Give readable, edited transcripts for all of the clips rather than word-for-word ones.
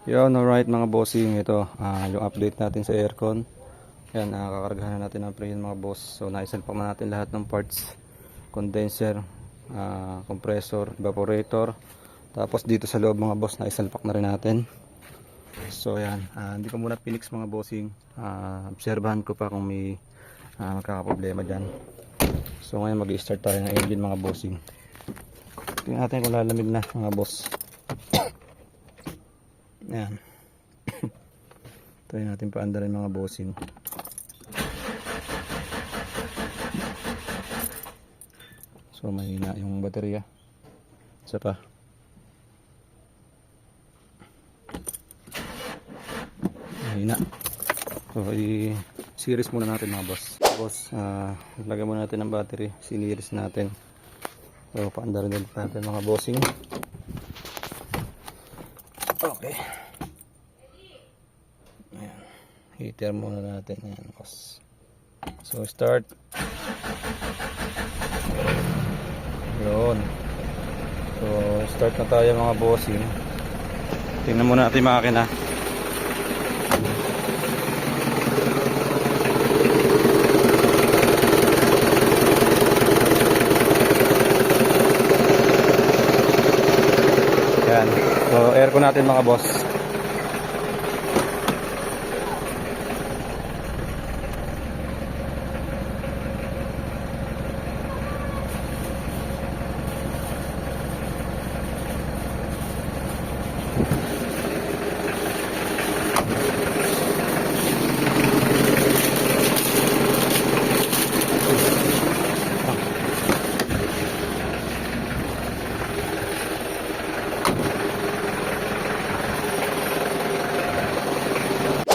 Yun, alright mga bossing, ito yung update natin sa aircon. Yan, kakargahan na natin ang freon mga boss. So naisalpak na natin lahat ng parts, condenser, compressor, evaporator. Tapos dito sa loob mga boss, naisalpak na rin natin. So yan, hindi ko muna pinix mga bossing. Obserbahan ko pa kung may magkakaproblema dyan. So ngayon mag-i-start tayo ng engine mga bossing. Tingnan natin kung lalamig na mga boss. Yan. Try natin paandarin mga bossing. So mahina yung baterya. Isa pa. Mahina. So i-series muna natin mga boss. Lagyan muna natin ng battery. Siniris natin. So paandarin din natin mga bossing. Okay. Ayan. Heater muna natin. Ayan, boss. So start. Yun. So start na tayo mga bossing. Tingnan muna natin yung makina. Ayan. So aircon natin mga boss.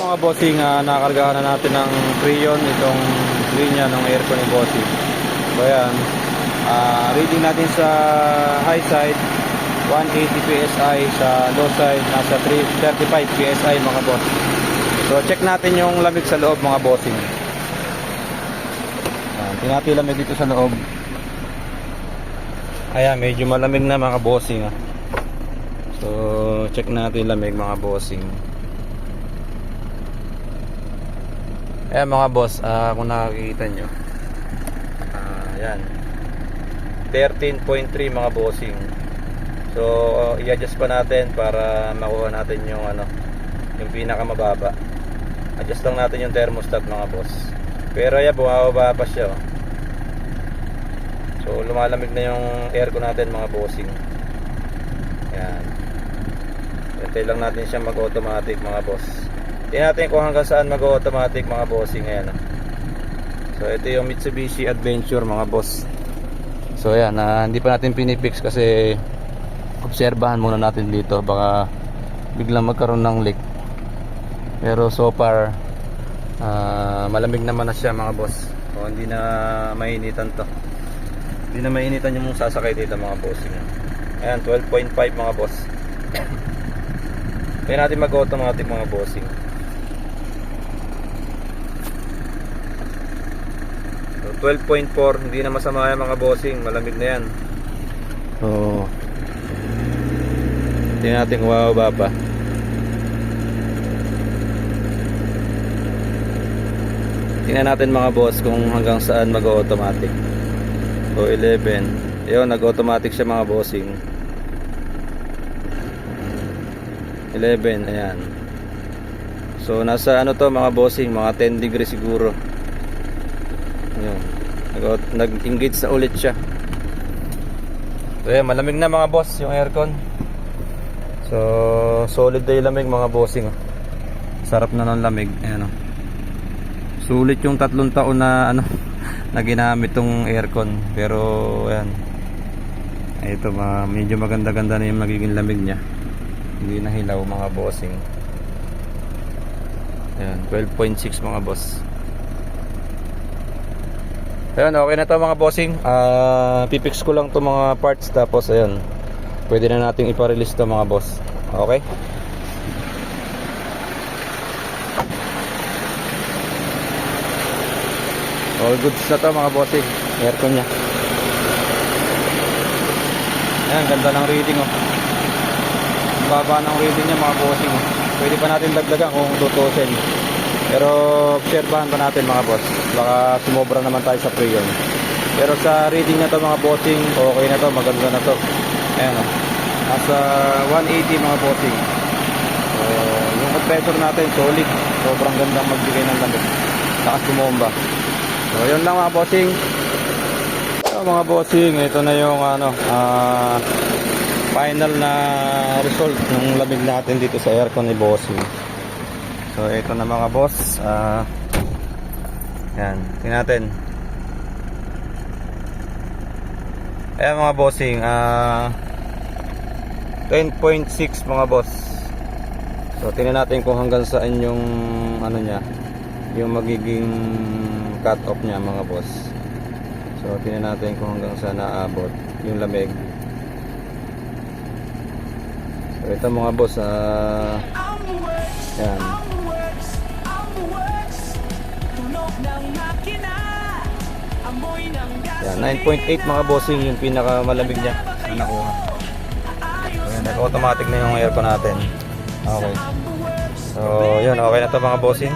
Mga bossing, nakakargahan na natin ng freon itong linya ng aircon ni bossing. So ayan, reading natin sa high side 180 psi, sa low side nasa 35 psi mga boss. So check natin yung lamig sa loob mga bossing. Tingnan natin yung lamig dito sa loob. Ayan, medyo malamig na mga bossing. So check natin yung lamig mga bossing. Ayan mga boss, kung nakikita nyo, ayan 13.3 mga bossing. So i-adjust pa natin para makuha natin yung yung pinakamababa. Adjust lang natin yung thermostat mga boss. Pero ayan, bumababa pa siya. So lumalamig na yung aircon natin mga bossing. Ayan, hintay lang natin siya mag-automatic mga boss. Tingnan natin kung hanggang saan mag-automatic mga bossing. Ayan. So ito yung Mitsubishi Adventure mga boss. So ayan, hindi pa natin pinipix kasi obserbahan muna natin dito, baka biglang magkaroon ng leak. Pero so far malamig naman na siya mga boss. So hindi na mainitan to. Hindi na mainitan yung sasakay dito mga bossing. Ayan, 12.5 mga boss. Kaya natin mag-automatic mga bossing. 12.4, hindi na masama yan mga bossing, malamig na yan. So tingnan natin kung bababa pa. Tingnan natin mga boss kung hanggang saan mag-automatic. So 11, yun, nag-automatic siya mga bossing. 11, ayan. So nasa to mga bossing, mga 10 degrees siguro. Yun, nag-engage na ulit siya. So ayan, malamig na mga boss yung aircon. So solid na yung lamig mga bossing. Sarap na ng lamig. Ayan, sulit yung 3 taon na na ginamit tong aircon. Pero ayan, ito medyo maganda-ganda na yung magiging lamig niya. Hindi na hilaw mga bossing. Ayan, 12.6 mga boss. Ayan, okay na to mga bossing. Pipix ko lang to mga parts. Tapos ayan, pwede na nating ipa-release to mga boss. Okay. All goods na to mga bossing. Aircon nya. Ayan, ganda ng reading baba ng reading niya mga bossing. Pwede pa natin dagdagan kung tutusin. Pero obserbahan pa natin mga boss. Baka sumobra naman tayo sa preyon. Pero sa reading na to mga bossing, okay na to, maganda na to. Ayan o. Nasa 180 mga bossing. So, yung compressor natin solid. Sobrang gandang magbigay ng lamig. Lakas bumomba. So, yun lang mga bossing. So, mga bossing, ito na yung final na result ng lamig natin dito sa aircon ni bossing. So, ito na mga boss. Yan, tingnan natin. Ayan mga bossing, 10.6 mga boss. So tingnan natin kung hanggang saan yung ano niya, yung magiging cut off niya mga boss. So tingnan natin kung hanggang saan naabot yung lamig. So ito mga boss, yan. Yan, 9.8 mga bossing yung pinakamalamig niya na nakuha. So, nag-automatic na yung aircon natin. Okay. So, yun, okay na to mga bossing.